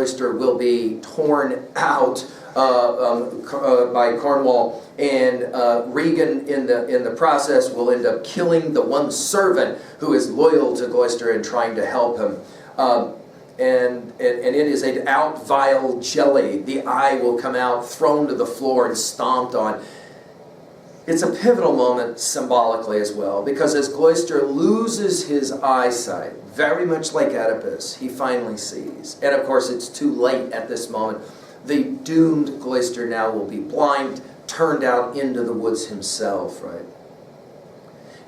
Gloucester will be torn out by Cornwall, and Regan in the process will end up killing the one servant who is loyal to Gloucester and trying to help him. And it is an out vile jelly. The eye will come out, thrown to the floor and stomped on. It's a pivotal moment symbolically as well, because as Gloucester loses his eyesight, very much like Oedipus, he finally sees. And of course it's too late at this moment. The doomed Gloucester now will be blind, turned out into the woods himself, right?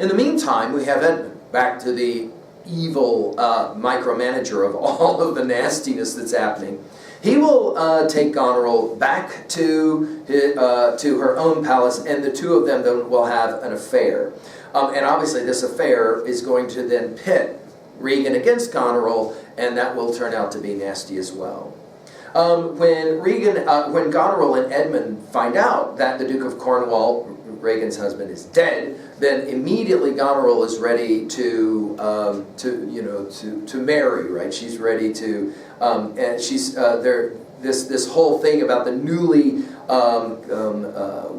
In the meantime, we have Edmund, back to the evil micromanager of all of the nastiness that's happening. He will take Goneril back to her own palace, and the two of them then will have an affair. And obviously this affair is going to then pit Regan against Goneril, and that will turn out to be nasty as well. When Goneril and Edmund find out that the Duke of Cornwall, Regan's husband, is dead, then immediately Goneril is ready to marry. Right? She's ready to, and she's there. This whole thing about the newly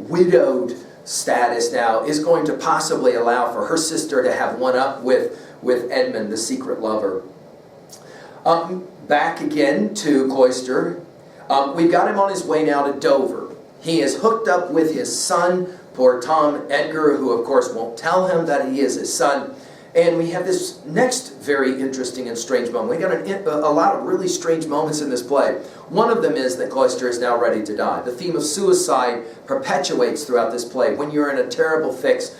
widowed status now is going to possibly allow for her sister to have one up with Edmund, the secret lover. Back again to Gloucester. We've got him on his way now to Dover. He is hooked up with his son, poor Tom Edgar, who of course won't tell him that he is his son. And we have this next very interesting and strange moment. We got a lot of really strange moments in this play. One of them is that Gloucester is now ready to die. The theme of suicide perpetuates throughout this play. When you're in a terrible fix,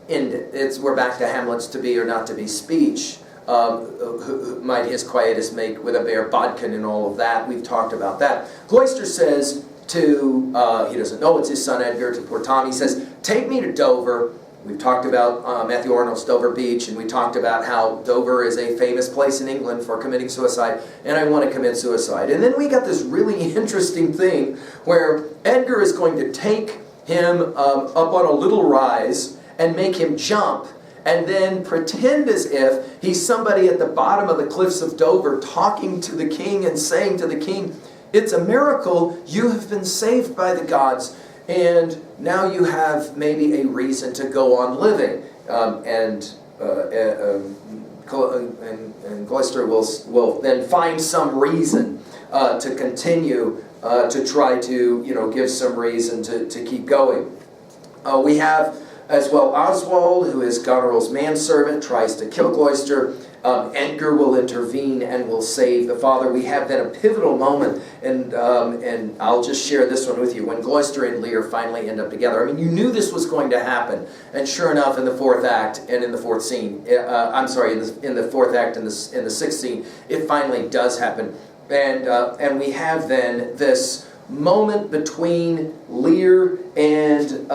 end it. We're back to Hamlet's to be or not to be speech. Who might his quietus make with a bare bodkin and all of that. We've talked about that. Gloucester says to, he doesn't know it's his son Edgar, to poor Tom, he says, take me to Dover. We've talked about Matthew Arnold's Dover Beach, and we talked about how Dover is a famous place in England for committing suicide, and I want to commit suicide. And then we got this really interesting thing where Edgar is going to take him up on a little rise and make him jump, and then pretend as if he's somebody at the bottom of the cliffs of Dover talking to the king and saying to the king, it's a miracle, you have been saved by the gods, and now you have maybe a reason to go on living. And Gloucester will then find some reason to continue to try to give some reason to keep going. We have as well Oswald, who is Goneril's manservant, tries to kill Gloucester. Edgar will intervene and will save the father. We have then a pivotal moment, and I'll just share this one with you. When Gloucester and Lear finally end up together, I mean, you knew this was going to happen, and sure enough, in the fourth act and in the fourth scene, in the fourth act and in the sixth scene, it finally does happen, and we have then this moment between Lear and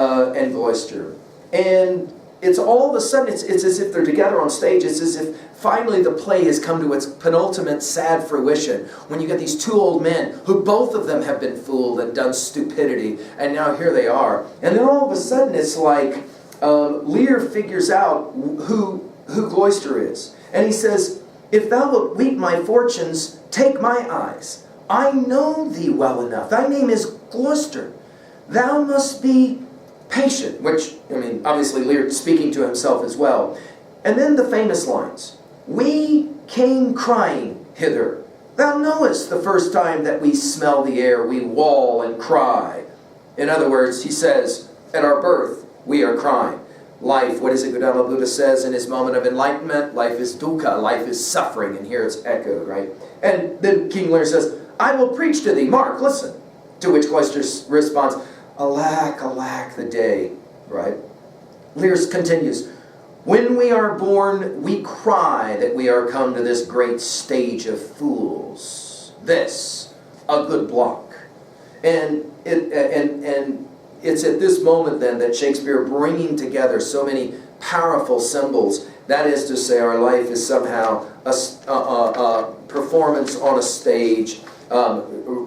Gloucester. And it's all of a sudden, it's as if they're together on stage. It's as if finally the play has come to its penultimate sad fruition, when you get these two old men who both of them have been fooled and done stupidity, and now here they are. And then all of a sudden it's like Lear figures out who Gloucester is. And he says, if thou wilt weep my fortunes, take my eyes. I know thee well enough. Thy name is Gloucester. Thou must be patient, which, I mean, obviously Lear speaking to himself as well. And then the famous lines, we came crying hither. Thou knowest the first time that we smell the air, we wail and cry. In other words, he says, at our birth, we are crying. Life, what is it Gautama Buddha says in his moment of enlightenment? Life is dukkha, life is suffering, and here it's echoed, right? And then King Lear says, I will preach to thee, Mark, listen. To which Gloucester responds, alack, alack the day, right? Lear continues, when we are born, we cry that we are come to this great stage of fools. This, a good block. And it's at this moment then that Shakespeare, bringing together so many powerful symbols, that is to say, our life is somehow a performance on a stage.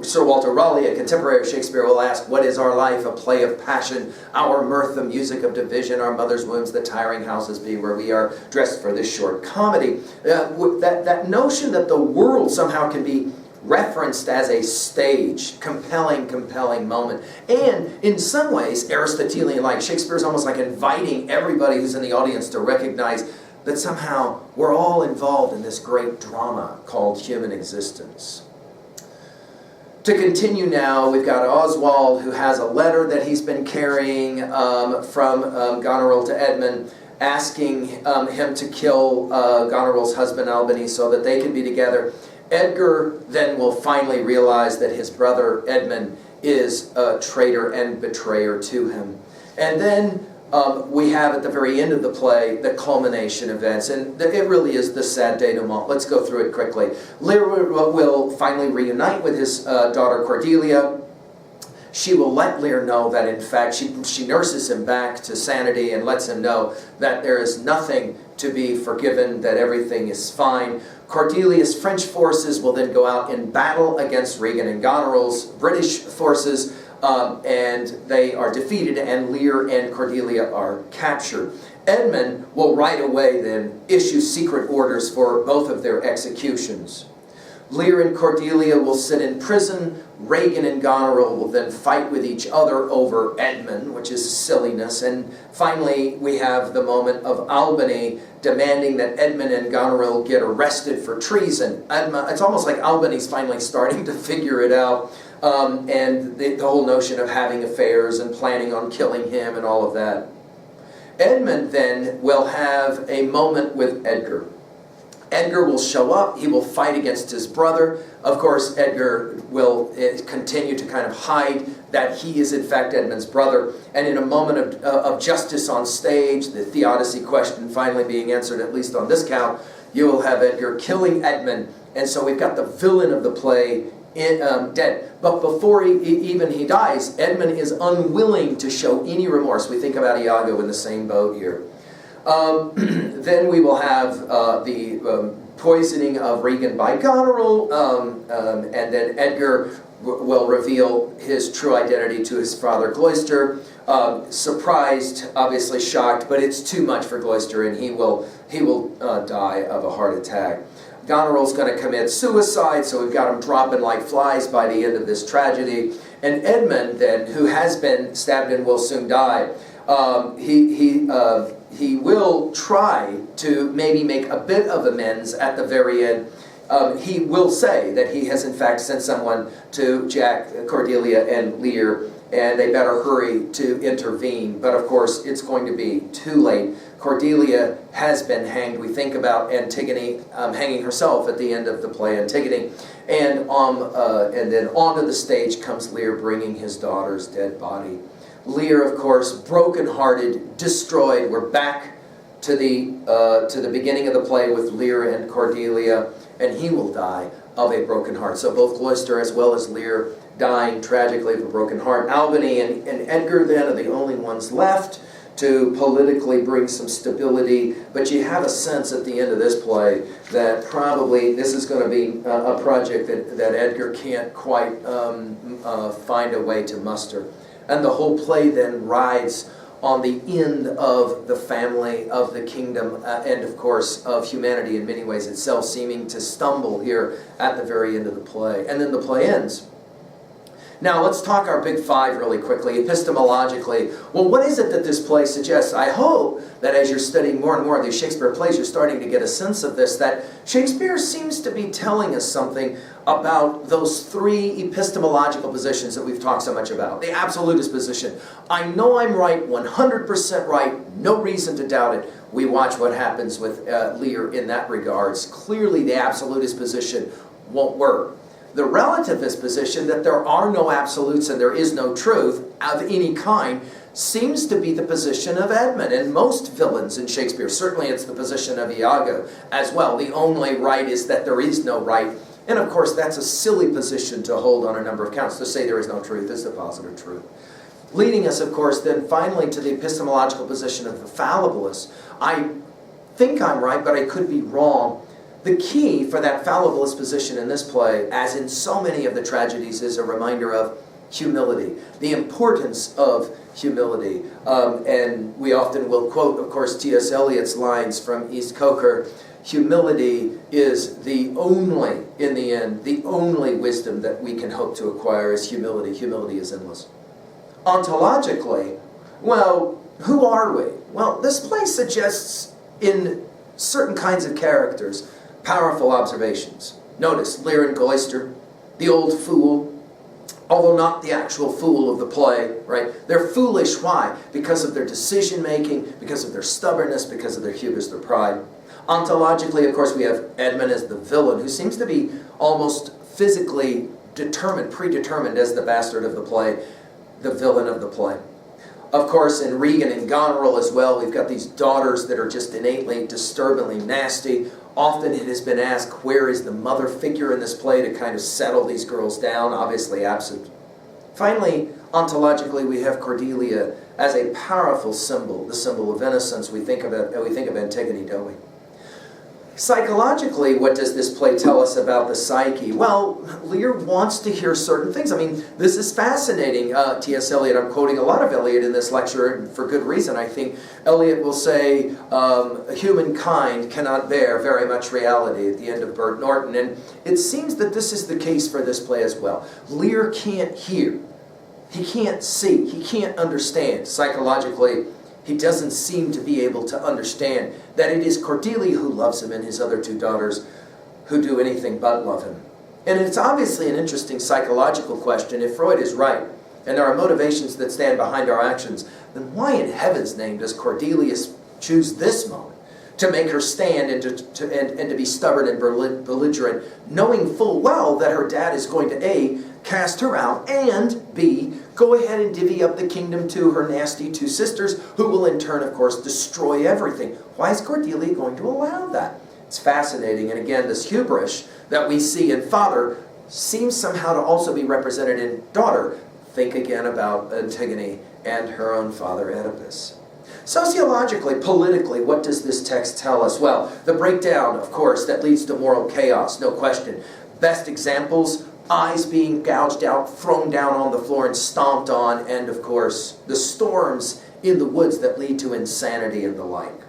Sir Walter Raleigh, a contemporary of Shakespeare, will ask, what is our life? A play of passion, our mirth, the music of division, our mother's wombs, the tiring houses be, where we are dressed for this short comedy. That notion that the world somehow can be referenced as a stage, compelling moment. And in some ways, Aristotelian-like, Shakespeare's almost like inviting everybody who's in the audience to recognize that somehow we're all involved in this great drama called human existence. To continue now, we've got Oswald, who has a letter that he's been carrying from Goneril to Edmund, asking him to kill Goneril's husband Albany so that they can be together. Edgar then will finally realize that his brother Edmund is a traitor and betrayer to him. And then we have at the very end of the play the culmination events, and it really is the sad denouement. Let's go through it quickly. Lear will finally reunite with his daughter Cordelia. She will let Lear know that in fact she nurses him back to sanity and lets him know that there is nothing to be forgiven, that everything is fine. Cordelia's French forces will then go out in battle against Regan and Goneril's British forces, and they are defeated, and Lear and Cordelia are captured. Edmund will right away then issue secret orders for both of their executions. Lear and Cordelia will sit in prison. Regan and Goneril will then fight with each other over Edmund, which is silliness. And finally, we have the moment of Albany demanding that Edmund and Goneril get arrested for treason. It's almost like Albany's finally starting to figure it out. And the whole notion of having affairs and planning on killing him and all of that. Edmund then will have a moment with Edgar. Edgar will show up, he will fight against his brother. Of course, Edgar will continue to kind of hide that he is in fact Edmund's brother. And in a moment of justice on stage, the theodicy question finally being answered, at least on this count, you will have Edgar killing Edmund. And so we've got the villain of the play dead. But before he dies, Edmund is unwilling to show any remorse. We think about Iago in the same boat here. Then we will have the poisoning of Regan by Goneril, and then Edgar will reveal his true identity to his father Gloucester. Surprised, obviously shocked, but it's too much for Gloucester, and he will die of a heart attack. Goneril's going to commit suicide, so we've got him dropping like flies by the end of this tragedy. And Edmund, then, who has been stabbed and will soon die, he will try to maybe make a bit of amends at the very end. He will say that he has in fact sent someone to Jack, Cordelia, and Lear, and they better hurry to intervene. But of course, it's going to be too late. Cordelia has been hanged. We think about Antigone hanging herself at the end of the play, Antigone. And then onto the stage comes Lear bringing his daughter's dead body. Lear, of course, broken-hearted, destroyed. We're back to the beginning of the play with Lear and Cordelia, and he will die of a broken heart. So both Gloucester as well as Lear dying tragically of a broken heart. Albany and Edgar then are the only ones left to politically bring some stability, but you have a sense at the end of this play that probably this is going to be a project that Edgar can't quite find a way to muster. And the whole play then rides on the end of the family, of the kingdom, and of course of humanity in many ways itself, seeming to stumble here at the very end of the play. And then the play ends. Now let's talk our big five really quickly, epistemologically. Well, what is it that this play suggests? I hope that as you're studying more and more of these Shakespeare plays, you're starting to get a sense of this, that Shakespeare seems to be telling us something about those three epistemological positions that we've talked so much about. The absolutist position. I know I'm right, 100% right, no reason to doubt it. We watch what happens with Lear in that regards. Clearly the absolutist position won't work. The relativist position, that there are no absolutes and there is no truth of any kind, seems to be the position of Edmund and most villains in Shakespeare. Certainly it's the position of Iago as well. The only right is that there is no right. And of course that's a silly position to hold on a number of counts. To say there is no truth is the positive truth. Leading us, of course, then finally to the epistemological position of the fallibilist. I think I'm right, but I could be wrong. The key for that fallibilist position in this play, as in so many of the tragedies, is a reminder of humility, the importance of humility. And we often will quote, of course, T.S. Eliot's lines from East Coker, humility is the only, in the end, the only wisdom that we can hope to acquire is humility. Humility is endless. Ontologically, well, who are we? Well, this play suggests in certain kinds of characters powerful observations. Notice Lear and Cloister, the old fool, although not the actual fool of the play, right? They're foolish. Why? Because of their decision-making, because of their stubbornness, because of their hubris, their pride. Ontologically, of course, we have Edmund as the villain, who seems to be almost physically determined, predetermined as the bastard of the play, the villain of the play. Of course, in Regan and Goneril as well, we've got these daughters that are just innately, disturbingly nasty. Often it has been asked, where is the mother figure in this play to kind of settle these girls down? Obviously absent. Finally, ontologically, we have Cordelia as a powerful symbol, the symbol of innocence. We think of Antigone, don't we? Psychologically, what does this play tell us about the psyche? Well, Lear wants to hear certain things. I mean, this is fascinating. T.S. Eliot, I'm quoting a lot of Eliot in this lecture, and for good reason. I think Eliot will say, humankind cannot bear very much reality at the end of Bert Norton. And it seems that this is the case for this play as well. Lear can't hear. He can't see. He can't understand. Psychologically, he doesn't seem to be able to understand that it is Cordelia who loves him and his other two daughters who do anything but love him. And it's obviously an interesting psychological question. If Freud is right, and there are motivations that stand behind our actions, then why in heaven's name does Cordelia choose this moment to make her stand and to be stubborn and belligerent, knowing full well that her dad is going to A, cast her out, and B, go ahead and divvy up the kingdom to her nasty two sisters, who will in turn, of course, destroy everything. Why is Cordelia going to allow that? It's fascinating, and again, this hubris that we see in father seems somehow to also be represented in daughter. Think again about Antigone and her own father Oedipus. Sociologically, politically, what does this text tell us? Well, the breakdown, of course, that leads to moral chaos, no question. Best examples, eyes being gouged out, thrown down on the floor and stomped on, and of course, the storms in the woods that lead to insanity and the like.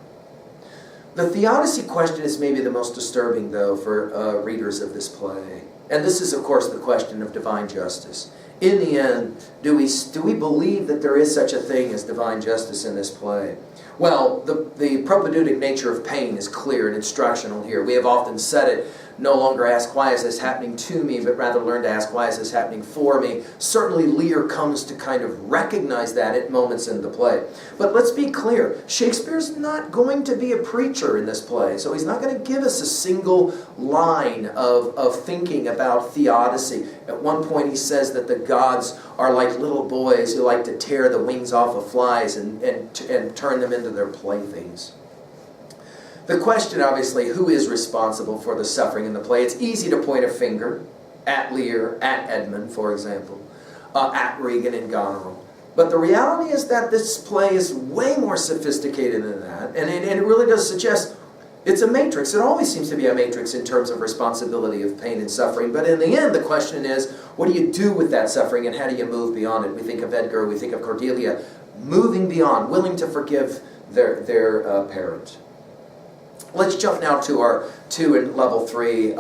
The theodicy question is maybe the most disturbing, though, for readers of this play. And this is, of course, the question of divine justice. In the end, do we believe that there is such a thing as divine justice in this play? Well, the propedeutic nature of pain is clear and instructional here. We have often said it, no longer ask why is this happening to me, but rather learn to ask why is this happening for me. Certainly Lear comes to kind of recognize that at moments in the play. But let's be clear, Shakespeare's not going to be a preacher in this play, so he's not going to give us a single line of thinking about theodicy. At one point he says that the gods are like little boys who like to tear the wings off of flies and turn them into their playthings. The question, obviously, who is responsible for the suffering in the play? It's easy to point a finger at Lear, at Edmund, for example, at Regan and Goneril. But the reality is that this play is way more sophisticated than that, and it really does suggest it's a matrix. It always seems to be a matrix in terms of responsibility of pain and suffering, but in the end, the question is, what do you do with that suffering, and how do you move beyond it? We think of Edgar, we think of Cordelia, moving beyond, willing to forgive their parent. Let's jump now to our 2 and level 3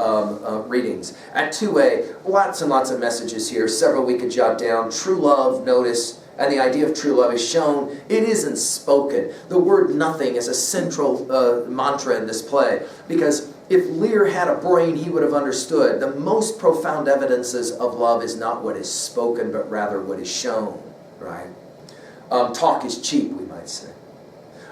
readings. At 2A, lots and lots of messages here, several we could jot down. True love, notice, and the idea of true love is shown. It isn't spoken. The word nothing is a central mantra in this play, because if Lear had a brain, he would have understood the most profound evidences of love is not what is spoken, but rather what is shown, right? Talk is cheap, we might say.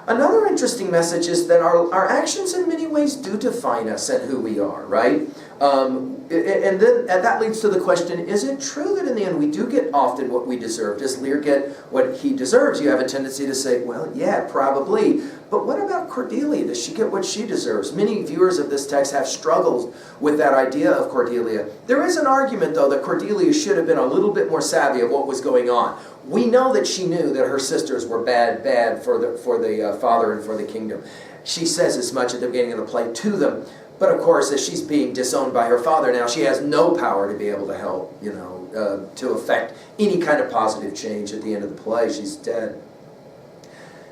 Another interesting message is that our actions in many ways do define us and who we are, right? And that leads to the question, is it true that in the end we do get often what we deserve? Does Lear get what he deserves? You have a tendency to say, well, yeah, probably. But what about Cordelia? Does she get what she deserves? Many viewers of this text have struggled with that idea of Cordelia. There is an argument, though, that Cordelia should have been a little bit more savvy of what was going on. We know that she knew that her sisters were bad for the father and for the kingdom. She says as much at the beginning of the play to them. But of course, as she's being disowned by her father now, she has no power to be able to help, to affect any kind of positive change at the end of the play. She's dead.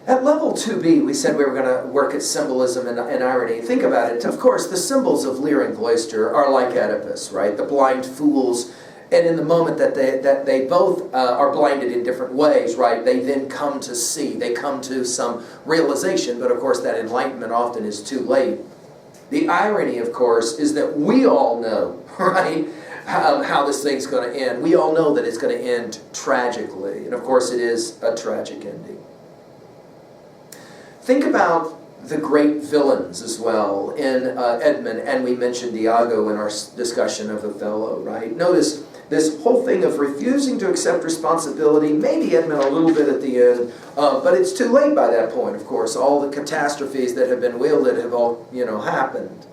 At level 2B, we said we were going to work at symbolism and irony. Think about it. Of course, the symbols of Lear and Cloister are like Oedipus, right? The blind fools. And in the moment that they both are blinded in different ways, right, they then come to see. They come to some realization, but of course that enlightenment often is too late. The irony, of course, is that we all know, right, how this thing's going to end. We all know that it's going to end tragically. And of course it is a tragic ending. Think about the great villains as well in Edmund, and we mentioned Iago in our discussion of Othello, right? Notice this whole thing of refusing to accept responsibility, maybe Edmund a little bit at the end, but it's too late by that point, of course. All the catastrophes that have been wielded have all, happened.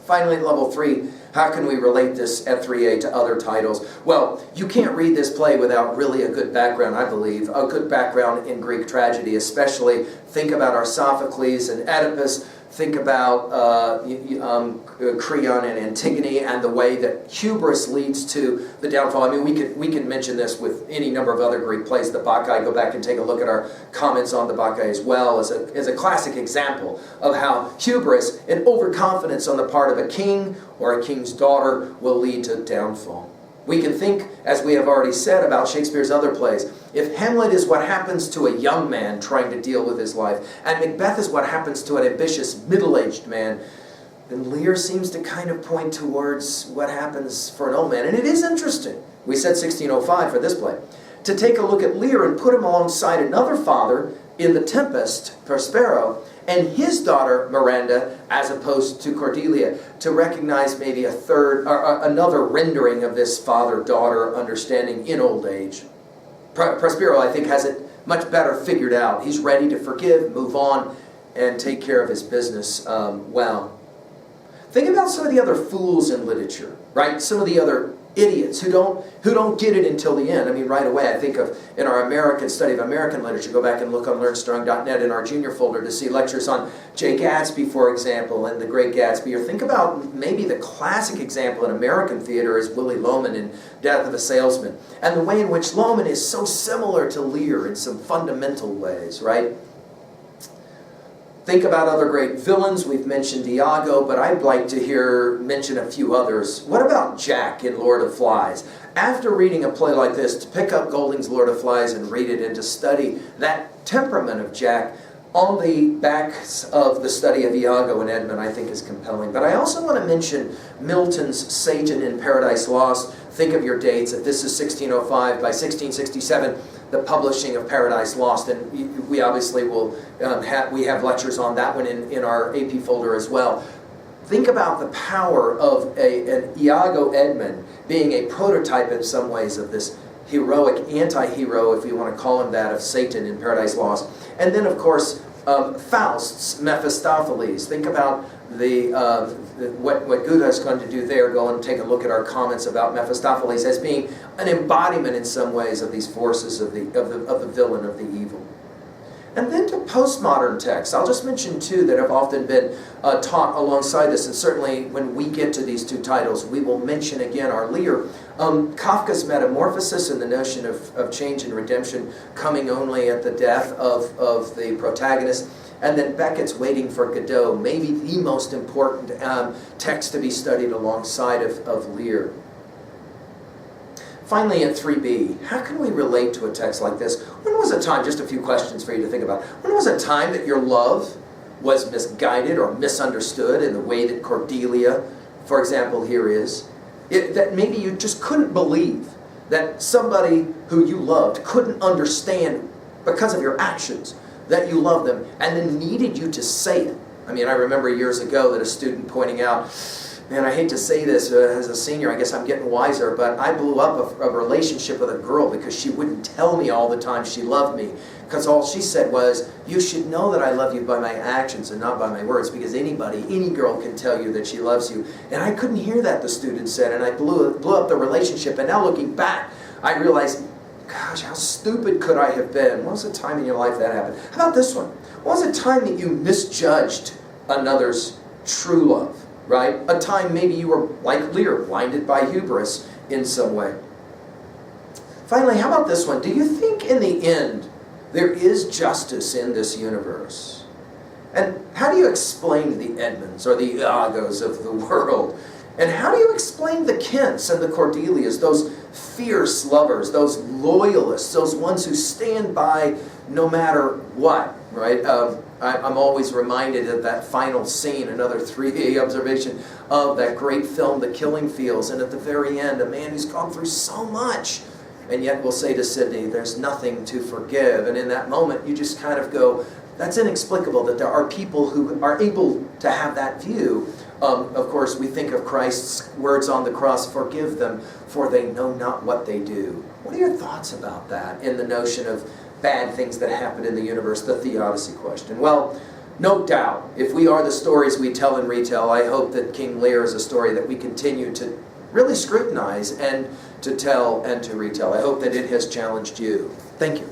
Finally, at level 3, how can we relate this at 3A to other titles? Well, you can't read this play without really a good background, I believe. A good background in Greek tragedy, especially. Think about our Sophocles and Oedipus. Think about Creon and Antigone, and the way that hubris leads to the downfall. I mean, we can mention this with any number of other Greek plays. The Bacchae, go back and take a look at our comments on the Bacchae as well, as a classic example of how hubris and overconfidence on the part of a king or a king's daughter will lead to downfall. We can think, as we have already said, about Shakespeare's other plays. If Hamlet is what happens to a young man trying to deal with his life, and Macbeth is what happens to an ambitious middle-aged man, then Lear seems to kind of point towards what happens for an old man. And it is interesting, we said 1605 for this play, to take a look at Lear and put him alongside another father in The Tempest, Prospero, and his daughter Miranda, as opposed to Cordelia, to recognize maybe a third or another rendering of this father-daughter understanding in old age. Prospero, I think, has it much better figured out. He's ready to forgive, move on, and take care of his business well. Think about some of the other fools in literature, right? Some of the other idiots who don't get it until the end. I mean, right away, I think of, in our American study of American literature, go back and look on learnstrong.net in our junior folder to see lectures on Jay Gatsby, for example, and The Great Gatsby. Or think about maybe the classic example in American theater is Willy Loman in Death of a Salesman. And the way in which Loman is so similar to Lear in some fundamental ways, right? Think about other great villains. We've mentioned Iago, but I'd like to mention a few others. What about Jack in Lord of Flies? After reading a play like this, to pick up Golding's Lord of Flies and read it and to study that temperament of Jack on the backs of the study of Iago and Edmund, I think is compelling. But I also want to mention Milton's Satan in Paradise Lost. Think of your dates. If this is 1605, by 1667, the publishing of Paradise Lost, and we obviously will we have lectures on that one in our AP folder as well. Think about the power of an Iago Edmund being a prototype in some ways of this heroic anti-hero, if you want to call him that, of Satan in Paradise Lost. And then, of course, Faust's Mephistopheles. Think about what Goethe is going to do there. Go and take a look at our comments about Mephistopheles as being an embodiment in some ways of these forces of the villain, of the evil. And then to postmodern texts, I'll just mention two that have often been taught alongside this, and certainly when we get to these two titles, we will mention again our Lear. Kafka's Metamorphosis and the notion of change and redemption coming only at the death of the protagonist. And then Beckett's Waiting for Godot, maybe the most important text to be studied alongside of Lear. Finally, at 3B, how can we relate to a text like this? When was a time, just a few questions for you to think about, when was a time that your love was misguided or misunderstood in the way that Cordelia, for example, here is? That maybe you just couldn't believe that somebody who you loved couldn't understand because of your actions that you loved them, and then needed you to say it. I mean, I remember years ago that a student pointing out, man, I hate to say this as a senior, I guess I'm getting wiser, but I blew up a relationship with a girl because she wouldn't tell me all the time she loved me. Because all she said was, you should know that I love you by my actions and not by my words, because any girl can tell you that she loves you. And I couldn't hear that, the student said, and I blew up the relationship. And now looking back, I realized, gosh, how stupid could I have been? What was the time in your life that happened? How about this one? What was the time that you misjudged another's true love, right? A time maybe you were, like Lear, blinded by hubris in some way. Finally, how about this one? Do you think in the end There is justice in this universe. And how do you explain the Edmonds or the Iagos of the world? And how do you explain the Kents and the Cordelias, those fierce lovers, those loyalists, those ones who stand by no matter what, right? I'm always reminded of that final scene, another 3D observation of that great film, The Killing Fields, and at the very end, a man who's gone through so much, and yet will say to Sidney, there's nothing to forgive. And in that moment, you just kind of go, that's inexplicable that there are people who are able to have that view. Of course, we think of Christ's words on the cross, forgive them, for they know not what they do. What are your thoughts about that in the notion of bad things that happen in the universe, the theodicy question? Well, no doubt, if we are the stories we tell and retell, I hope that King Lear is a story that we continue to really scrutinize and to tell and to retell. I hope that it has challenged you. Thank you.